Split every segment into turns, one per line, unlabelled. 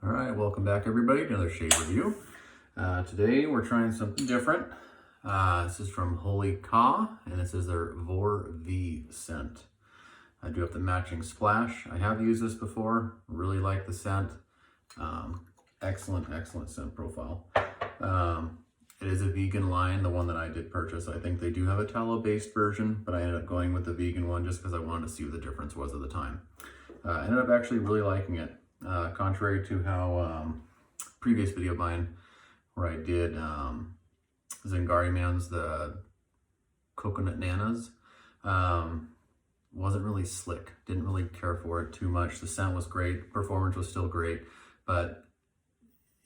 All right, welcome back everybody to another shade review. Today we're trying something different. This is from Holy Ka, and this is their Vor V scent. I do have the matching splash. I have used this before, really like the scent. Excellent scent profile. It is a vegan line, the one that I did purchase. I think they do have a tallow-based version, but I ended up going with the vegan one just because I wanted to see what the difference was at the time. I ended up actually really liking it. Contrary to how previous video of mine where I did Zingari Man's the coconut nanas, wasn't really slick, didn't really care for it too much. The scent was great, performance was still great, but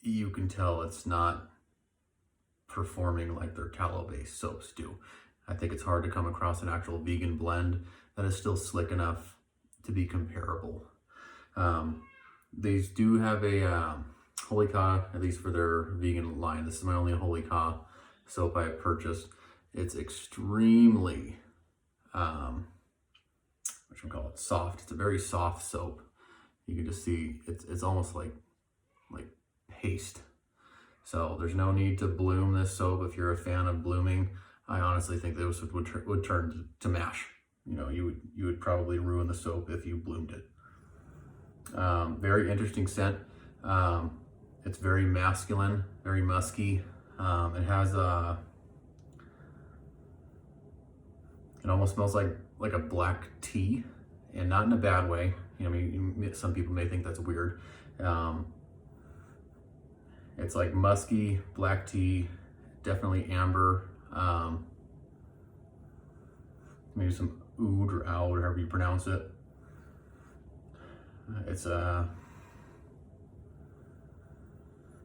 you can tell it's not performing like their tallow-based soaps do. I think it's hard to come across an actual vegan blend that is still slick enough to be comparable. These do have a Holy Ka, at least for their vegan line. This is my only Holy Ka soap I have purchased. It's extremely, soft. It's a very soft soap. You can just see it's almost like paste. So there's no need to bloom this soap if you're a fan of blooming. I honestly think this would turn to mash. You know, you would probably ruin the soap if you bloomed it. Very interesting scent. It's very masculine, very musky. It has it almost smells like a black tea, and not in a bad way. You know, I mean, some people may think that's weird. It's like musky black tea, definitely amber. Maybe some oud or oud, or however you pronounce it. It's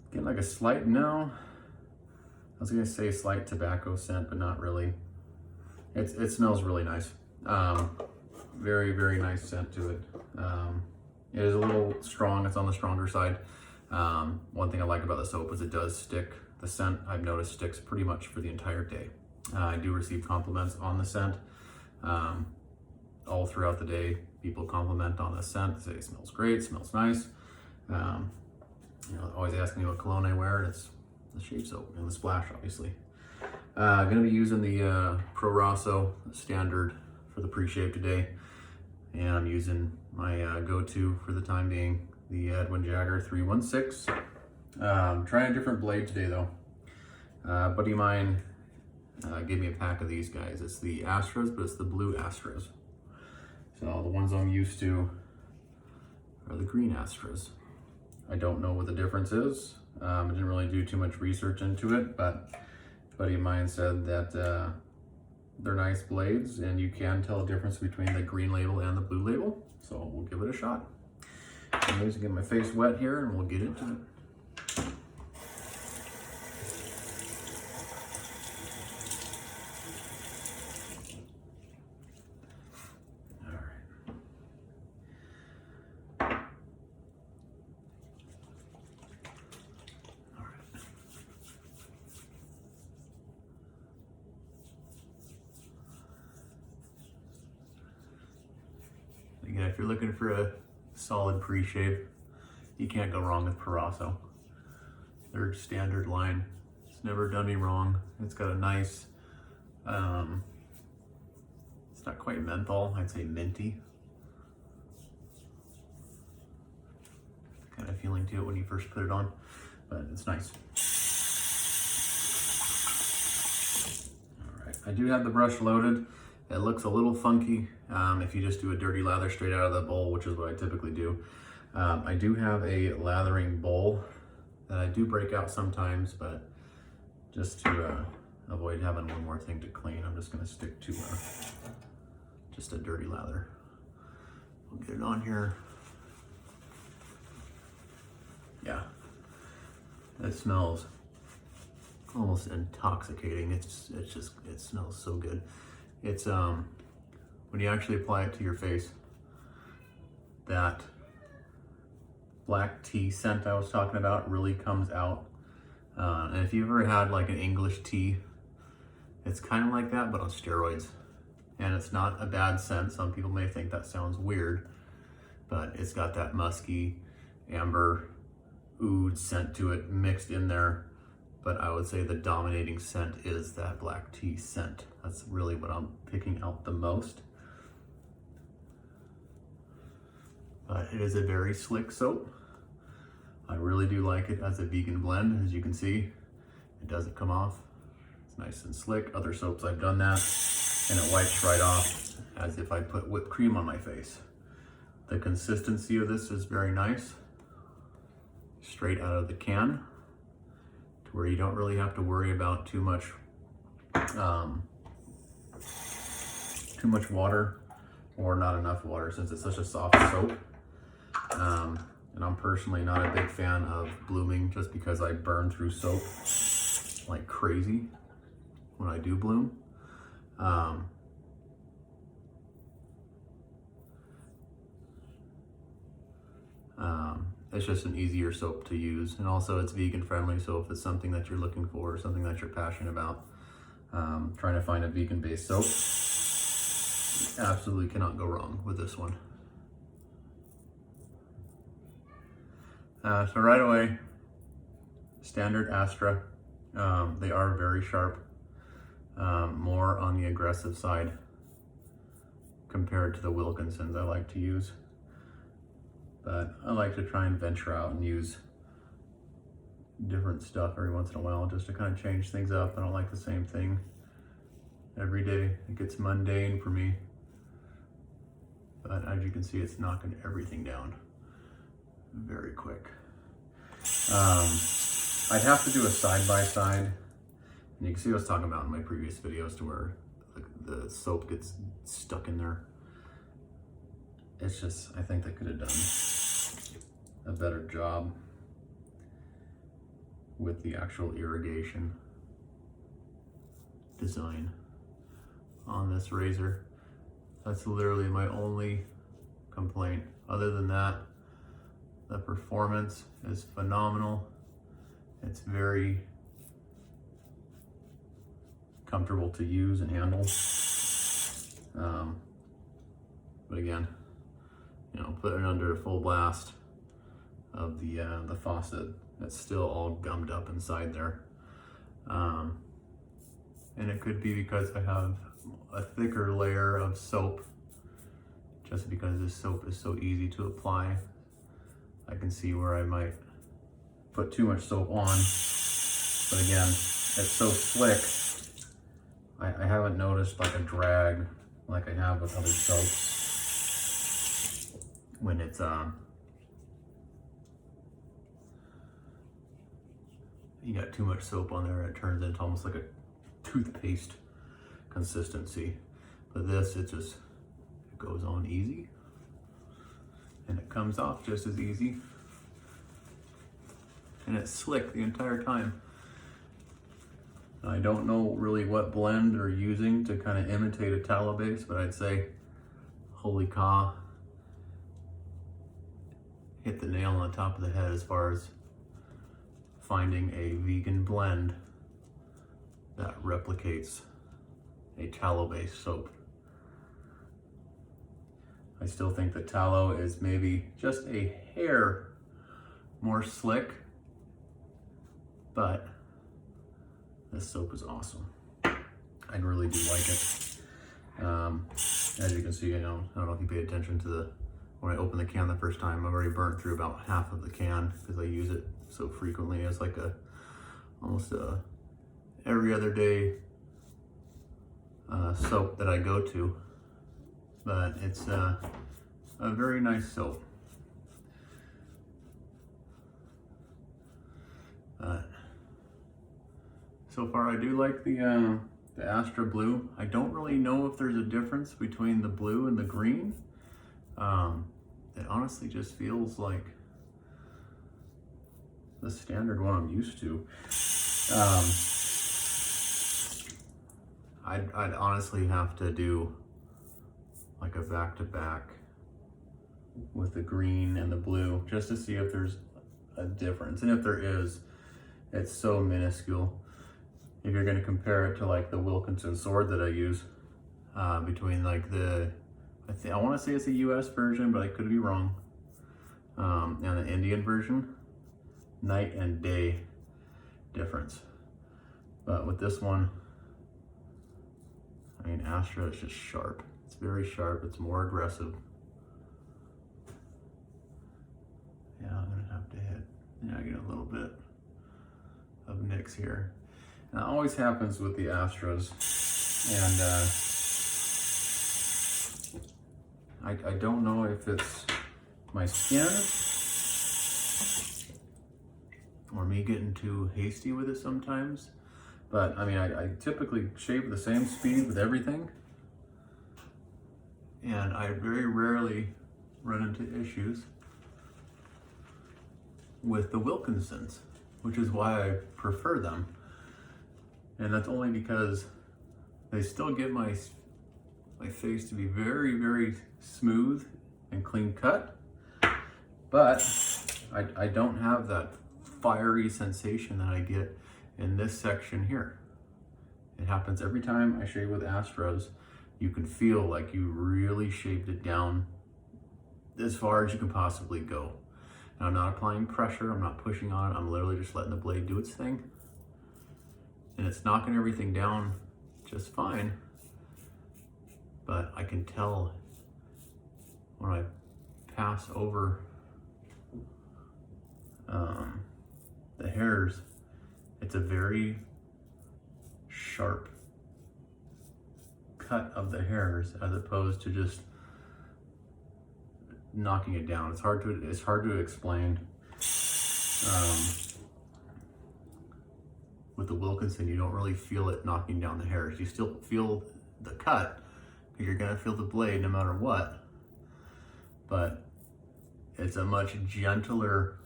getting like a slight, no, I was gonna say slight tobacco scent, but not really. It smells really nice. Very nice scent to it. It is a little strong, it's on the stronger side. One thing I like about the soap is it does stick. The scent, I've noticed, sticks pretty much for the entire day. I do receive compliments on the scent. All throughout the day, people compliment on the scent, say it smells great, smells nice. You know, always ask me what cologne I wear, and it's the shave soap and the splash, obviously. Gonna be using the Pro Rosso standard for the pre-shave today, and I'm using my go-to for the time being, the Edwin Jagger 316. Trying a different blade today though. A buddy of mine gave me a pack of these guys. It's the Astras, but it's the blue Astras. So the ones I'm used to are the green Astras. I don't know what the difference is. I didn't really do too much research into it, but a buddy of mine said that they're nice blades, and you can tell the difference between the green label and the blue label. So we'll give it a shot. Anyways, get my face wet here, and we'll get into it. Again, if you're looking for a solid pre-shave, you can't go wrong with Pro Rosso. Their standard line. It's never done me wrong. It's got a nice, it's not quite menthol, I'd say minty kind of feeling to it when you first put it on, but it's nice. All right, I do have the brush loaded. It looks a little funky if you just do a dirty lather straight out of the bowl, which is what I typically do. I do have a lathering bowl that I do break out sometimes, but just to avoid having one more thing to clean, I'm just gonna stick to just a dirty lather. We'll get it on here. Yeah, it smells almost intoxicating. It smells so good. It's when you actually apply it to your face, that black tea scent I was talking about really comes out. And if you've ever had like an English tea, it's kind of like that, but on steroids. And it's not a bad scent. Some people may think that sounds weird, but it's got that musky, amber, oud scent to it mixed in there, but I would say the dominating scent is that black tea scent. That's really what I'm picking out the most. But it is a very slick soap. I really do like it as a vegan blend. As you can see, it doesn't come off. It's nice and slick. Other soaps I've done that and it wipes right off as if I put whipped cream on my face. The consistency of this is very nice. Straight out of the can, to where you don't really have to worry about too much water or not enough water, since it's such a soft soap. And I'm personally not a big fan of blooming, just because I burn through soap like crazy when I do bloom. It's just an easier soap to use, and also it's vegan friendly, so if it's something that you're looking for or something that you're passionate about, trying to find a vegan based soap, you absolutely cannot go wrong with this one. So right away, standard Astra. They are very sharp, more on the aggressive side compared to the Wilkinsons I like to use. But I like to try and venture out and use different stuff every once in a while, just to kind of change things up. I don't like the same thing every day. It gets mundane for me. But as you can see, it's knocking everything down very quick. I'd have to do a side-by-side. And you can see what I was talking about in my previous videos, to where the soap gets stuck in there. It's just, I think they could have done a better job with the actual irrigation design on this razor. That's literally my only complaint. Other than that, the performance is phenomenal. It's very comfortable to use and handle. But again, you know, putting it under a full blast of the faucet, it's still all gummed up inside there. And it could be because I have a thicker layer of soap, just because this soap is so easy to apply. I can see where I might put too much soap on, but again, it's so slick. I haven't noticed like a drag like I have with other soaps. When it's you got too much soap on there, it turns into almost like a toothpaste consistency. But this, it goes on easy, and it comes off just as easy, and it's slick the entire time. I don't know really what blend they're using to kind of imitate a tallow base, but I'd say holy cow, hit the nail on the top of the head as far as finding a vegan blend that replicates a tallow-based soap. I still think that tallow is maybe just a hair more slick, but this soap is awesome. I really do like it. As you can see, I don't know if you paid attention to when I opened the can the first time, I've already burnt through about half of the can because I use it so frequently as like almost a every other day soap that I go to. But it's a very nice soap. So far I do like the Astra Blue. I don't really know if there's a difference between the blue and the green. It honestly just feels like the standard one I'm used to. I'd honestly have to do like a back-to-back with the green and the blue just to see if there's a difference. And if there is, it's so minuscule. If you're going to compare it to like the Wilkinson sword that I use, between like I want to say it's a US version, but I could be wrong, and the Indian version, night and day difference. But with this one, I mean, Astra is just sharp. It's very sharp, it's more aggressive. Yeah, I'm gonna have to hit, I get a little bit of nicks here. And that always happens with the Astras. And I don't know if it's my skin or me getting too hasty with it sometimes. But I mean, I typically shave the same speed with everything. And I very rarely run into issues with the Wilkinsons, which is why I prefer them. And that's only because they still get my face to be very, very smooth and clean cut, but I don't have that fiery sensation that I get in this section here. It happens every time I shave with Astras. You can feel like you really shaved it down as far as you can possibly go. And I'm not applying pressure, I'm not pushing on it, I'm literally just letting the blade do its thing. And it's knocking everything down just fine. But I can tell when I pass over the hairs, it's a very sharp cut of the hairs as opposed to just knocking it down. It's hard to explain. With the Wilkinson, you don't really feel it knocking down the hairs. You still feel the cut, because you're gonna feel the blade no matter what. But it's a much gentler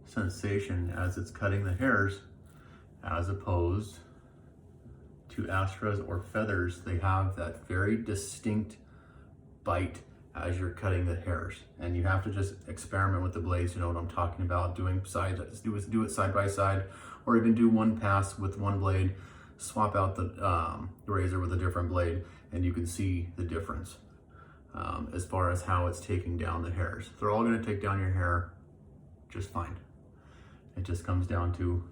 sensation as it's cutting the hairs, as opposed to Astras or feathers. They have that very distinct bite as you're cutting the hairs, and you have to just experiment with the blades. You know what I'm talking about. Do it side by side, or even do one pass with one blade, swap out the razor with a different blade, and you can see the difference as far as how it's taking down the hairs. They're all going to take down your hair just fine. It just comes down to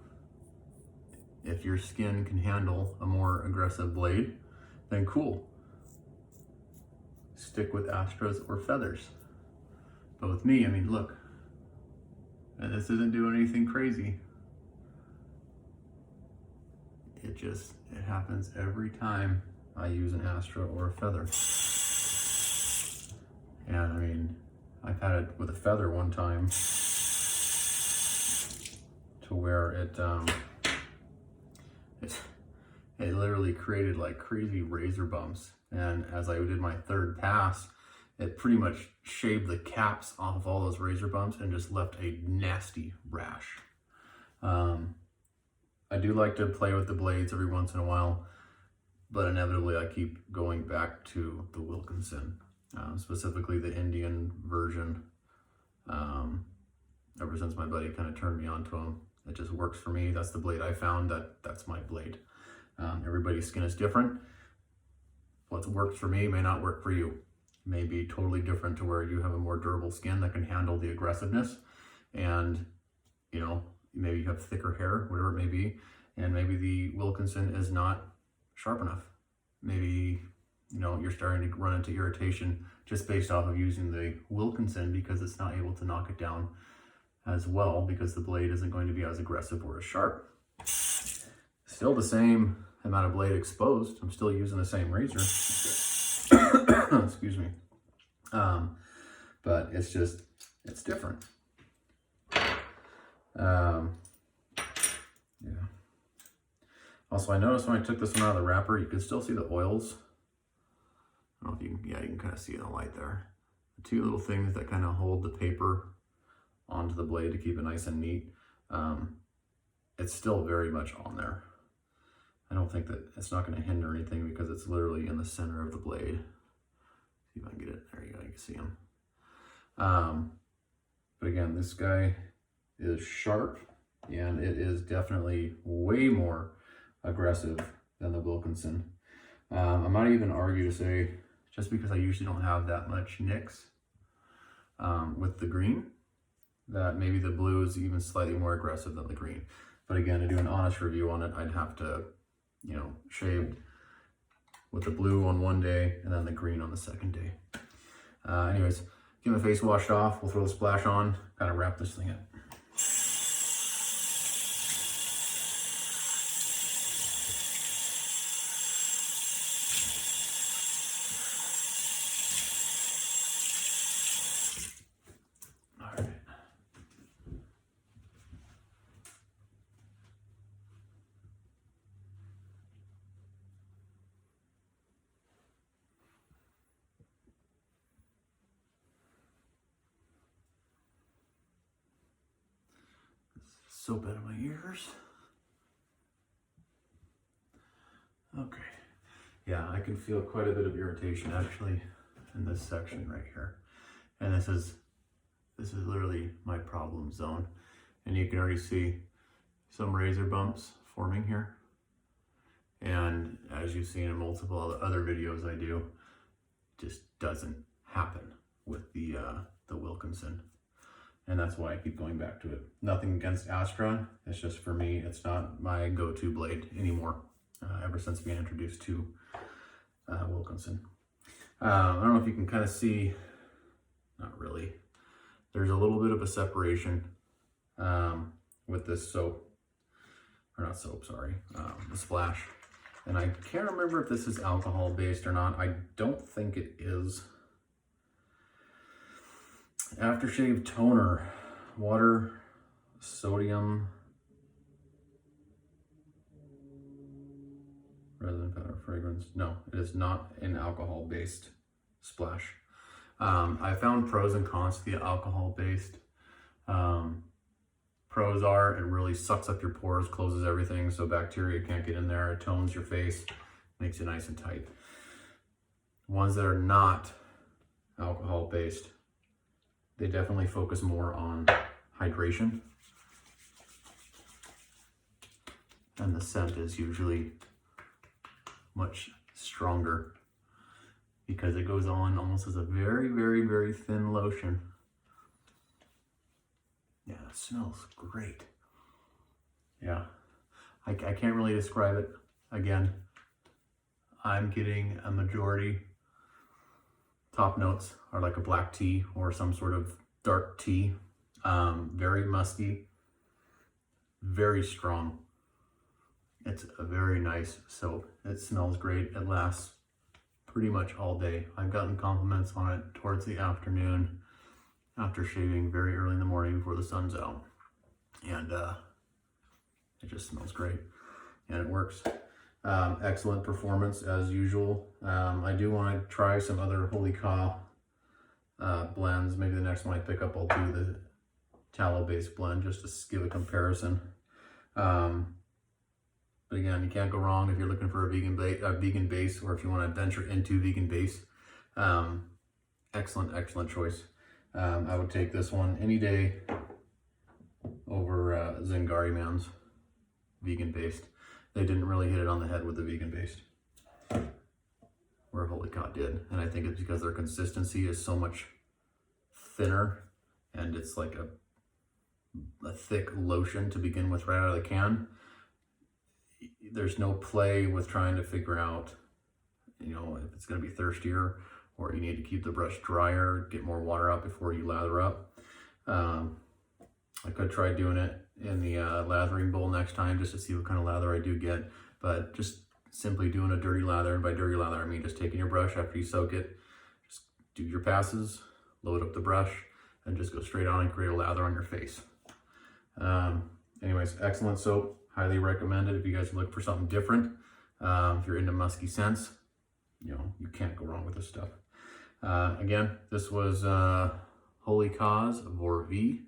if your skin can handle a more aggressive blade, then cool. Stick with Astras or feathers. But with me, I mean, look, and this isn't doing anything crazy. It happens every time I use an Astra or a feather. And I mean, I've had it with a feather one time to where it literally created like crazy razor bumps. And as I did my third pass, it pretty much shaved the caps off of all those razor bumps and just left a nasty rash. I do like to play with the blades every once in a while, but inevitably I keep going back to the Wilkinson, specifically the Indian version. Ever since my buddy kind of turned me on to him, it just works for me. That's the blade I found, that's my blade. Everybody's skin is different. What works for me may not work for you. It may be totally different to where you have a more durable skin that can handle the aggressiveness, and you know, maybe you have thicker hair, whatever it may be, and maybe the Wilkinson is not sharp enough. Maybe, you know, you're starting to run into irritation just based off of using the Wilkinson because it's not able to knock it down as well because the blade isn't going to be as aggressive or as sharp. Still the same amount of blade exposed. I'm still using the same razor. Excuse me. But it's different. Yeah. Also, I noticed when I took this one out of the wrapper, you can still see the oils. I don't know if you can, yeah, you can kind of see it in the light there. The two little things that kind of hold the paper onto the blade to keep it nice and neat. It's still very much on there. I don't think that it's not going to hinder anything because it's literally in the center of the blade. See if I can get it. There you go. You can see him. But again, this guy is sharp, and it is definitely way more aggressive than the Wilkinson. I might even argue to say, just because I usually don't have that much nicks with the green, that maybe the blue is even slightly more aggressive than the green. But again, to do an honest review on it, I'd have to, you know, shave with the blue on one day and then the green on the second day. Anyways, get my face washed off. We'll throw the splash on, kind of wrap this thing up. Soap out of my ears. Okay. Yeah, I can feel quite a bit of irritation actually in this section right here. And this is literally my problem zone. And you can already see some razor bumps forming here. And as you've seen in multiple other videos I do, it just doesn't happen with the Wilkinson. And that's why I keep going back to it. Nothing against Astra, it's just for me, it's not my go-to blade anymore, ever since being introduced to Wilkinson. I don't know if you can kind of see, not really, there's a little bit of a separation with this soap, or not soap, sorry, the splash. And I can't remember if this is alcohol based or not. I don't think it is. Aftershave toner, water, sodium, rather than powder fragrance. No, it is not an alcohol based splash. I found pros and cons to the alcohol based. Pros are it really sucks up your pores, closes everything so bacteria can't get in there, it tones your face, makes it nice and tight. Ones that are not alcohol based, they definitely focus more on hydration. And the scent is usually much stronger because it goes on almost as a very, very, very thin lotion. Yeah, it smells great. Yeah, I can't really describe it. Again, I'm getting a majority. Top notes are like a black tea or some sort of dark tea. Very musky, very strong. It's a very nice soap. It smells great. It lasts pretty much all day. I've gotten compliments on it towards the afternoon after shaving very early in the morning before the sun's out. And it just smells great and it works. Excellent performance as usual. I do want to try some other Holy Cow blends. Maybe the next one I pick up I'll do the tallow based blend just to give a comparison. But again, you can't go wrong if you're looking for a vegan base, or if you want to venture into vegan base. Excellent choice. I would take this one any day over Zingari Man's vegan based. They didn't really hit it on the head with the vegan based, where Holy Cow did. And I think it's because their consistency is so much thinner, and it's like a thick lotion to begin with right out of the can. There's no play with trying to figure out, you know, if it's going to be thirstier, or you need to keep the brush drier, get more water out before you lather up. I could try doing it in the lathering bowl next time just to see what kind of lather I do get, but just simply doing a dirty lather, and by dirty lather I mean just taking your brush after you soak it, just do your passes, load up the brush, and just go straight on and create a lather on your face. Anyways, excellent soap, highly recommended if you guys look for something different. If you're into musky scents, you know, you can't go wrong with this stuff. Again, this was Holy Caw's Vor V,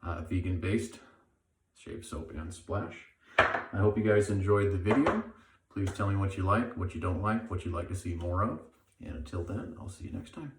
vegan based shave soap and splash. I hope you guys enjoyed the video. Please tell me what you like, what you don't like, what you'd like to see more of. And until then, I'll see you next time.